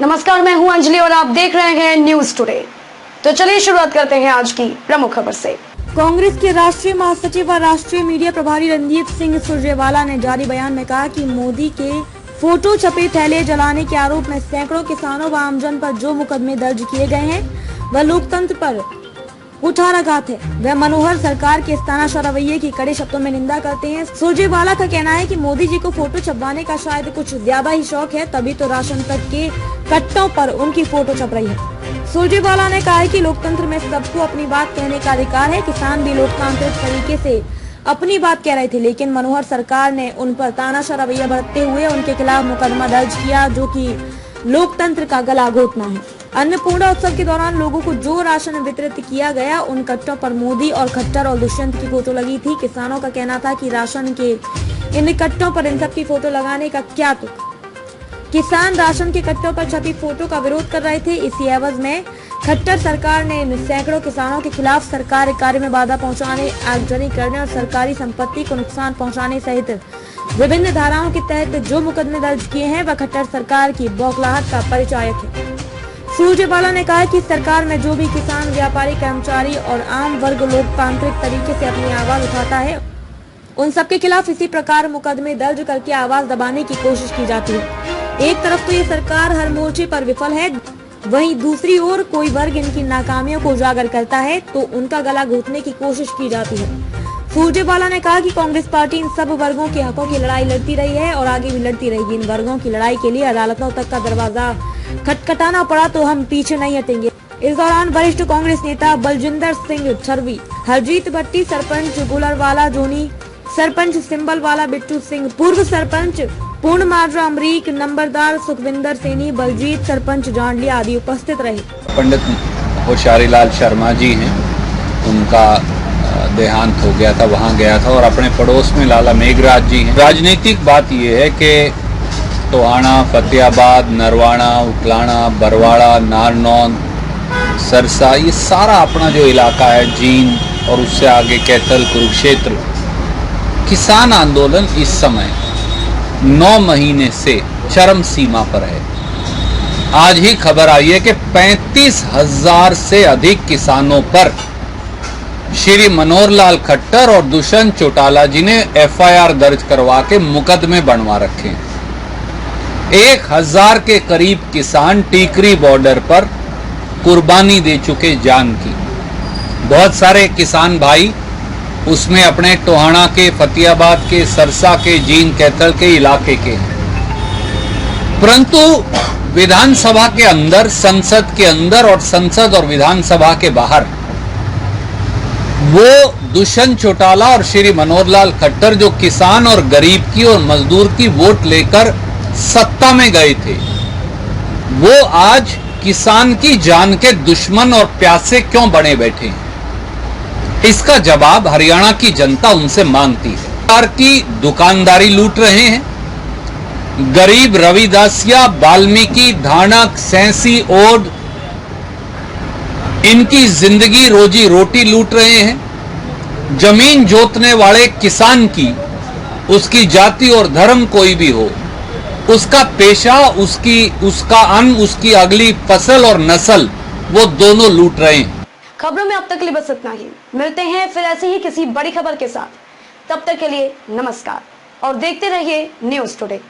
नमस्कार, मैं हूं अंजलि और आप देख रहे हैं न्यूज टुडे। तो चलिए शुरुआत करते हैं आज की प्रमुख खबर से। कांग्रेस के राष्ट्रीय महासचिव व राष्ट्रीय मीडिया प्रभारी रणदीप सिंह सुरजेवाला ने जारी बयान में कहा कि मोदी के फोटो छपे थैले जलाने के आरोप में सैकड़ों किसानों व आमजन पर जो मुकदमे दर्ज किए गए हैं वह लोकतंत्र पर कुठाराघात है। वह मनोहर सरकार के इस तानाशाह रवैये की कड़े शब्दों में निंदा करते हैं। सुरजेवाला का कहना है कि मोदी जी को फोटो छपवाने का शायद कुछ ज्यादा ही शौक है, तभी तो राशन तक के कट्टों पर उनकी फोटो छप रही है। सुरजेवाला ने कहा है कि लोकतंत्र में सबको अपनी बात कहने का अधिकार है। किसान भी लोकतांत्रिक तरीके से अपनी बात कह रहे थे, लेकिन मनोहर सरकार ने उन पर तानाशाह रवैया बरतते हुए उनके खिलाफ मुकदमा दर्ज किया, जो कि लोकतंत्र का गला घोटना है। अन्नपूर्णा उत्सव के दौरान लोगों को जो राशन वितरित किया गया, उन कट्टों पर मोदी और खट्टर और दुष्यंत की फोटो लगी थी। किसानों का कहना था कि राशन के इन कट्टों पर इन सब की फोटो लगाने का क्या तुक। किसान राशन के कट्टों पर छपी फोटो का विरोध कर रहे थे। इसी एवज में खट्टर सरकार ने इन सैकड़ों किसानों के खिलाफ सरकारी कार्य में बाधा पहुंचाने, आगजनी करने और सरकारी संपत्ति को नुकसान पहुंचाने सहित विभिन्न धाराओं के तहत जो मुकदमे दर्ज किए हैं वह खट्टर सरकार की बौखलाहट का परिचायक है। सुरजेवाला ने कहा कि सरकार में जो भी किसान, व्यापारी, कर्मचारी और आम वर्ग लोकतांत्रिक तरीके से अपनी आवाज उठाता है, उन सबके खिलाफ इसी प्रकार मुकदमे दर्ज करके आवाज दबाने की कोशिश की जाती है। एक तरफ तो ये सरकार हर मोर्चे पर विफल है, वहीं दूसरी ओर कोई वर्ग इनकी नाकामियों को उजागर करता है तो उनका गला घोटने की कोशिश की जाती है। सुरजेवाला ने कहा कि कांग्रेस पार्टी इन सब वर्गों के हकों की लड़ाई लड़ती रही है और आगे भी लड़ती रहेगी। इन वर्गों की लड़ाई के लिए अदालतों तक का दरवाजा खटखटाना पड़ा तो हम पीछे नहीं हटेंगे। इस दौरान वरिष्ठ कांग्रेस नेता बलजिंदर सिंह छरवी, हरजीत भट्टी, सरपंच गुलरवाला जोनी, सरपंच सिंबलवाला बिट्टू सिंह, पूर्व सरपंच पूर्णमाजरा अमरीक, नंबरदार सुखविंदर सैनी, बलजीत, सरपंच जांडलिया आदि उपस्थित रहे। पंडित होशियारीलाल शर्मा जी हैं, उनका देहांत हो गया था, वहाँ गया था और अपने पड़ोस में लाला मेघराज जी हैं। राजनीतिक बात यह है कि टोहाना, फतेहाबाद, नरवाना, उकलाना, बरवाड़ा, नारनौंद, सरसा, ये सारा अपना जो इलाका है, जींद और उससे आगे कैथल, कुरुक्षेत्र, किसान आंदोलन इस समय 9 महीने से चरम सीमा पर है। आज ही खबर आई है कि 35,000 से अधिक किसानों पर श्री मनोहर लाल खट्टर और दुष्यंत चौटाला जी ने FIR दर्ज करवा के मुकदमे बनवा रखे हैं। 1000 के करीब किसान टीकरी बॉर्डर पर कुर्बानी दे चुके जान की। बहुत सारे किसान भाई उसमें अपने टोहाना के, फतेहाबाद के, सरसा के, जींद, कैथल के इलाके के हैं, परंतु विधानसभा के अंदर, संसद के अंदर और संसद और विधानसभा के बाहर वो दुष्यंत चौटाला और श्री मनोहर लाल खट्टर जो किसान और गरीब की और मजदूर की वोट लेकर सत्ता में गए थे, वो आज किसान की जान के दुश्मन और प्यासे क्यों बने बैठे हैं? इसका जवाब हरियाणा की जनता उनसे मांगती है। सरकार की दुकानदारी लूट रहे हैं, गरीब रविदासिया, वाल्मीकि, धानक, सैंसी, ओड, इनकी जिंदगी रोजी रोटी लूट रहे हैं। जमीन जोतने वाले किसान की, उसकी जाति और धर्म कोई भी हो, उसका पेशा, उसका अन्न, उसकी अगली फसल और नस्ल, वो दोनों लूट रहे हैं। खबरों में अब तक के लिए बस इतना ही। मिलते हैं फिर ऐसे ही किसी बड़ी खबर के साथ। तब तक के लिए नमस्कार और देखते रहिए न्यूज टुडे।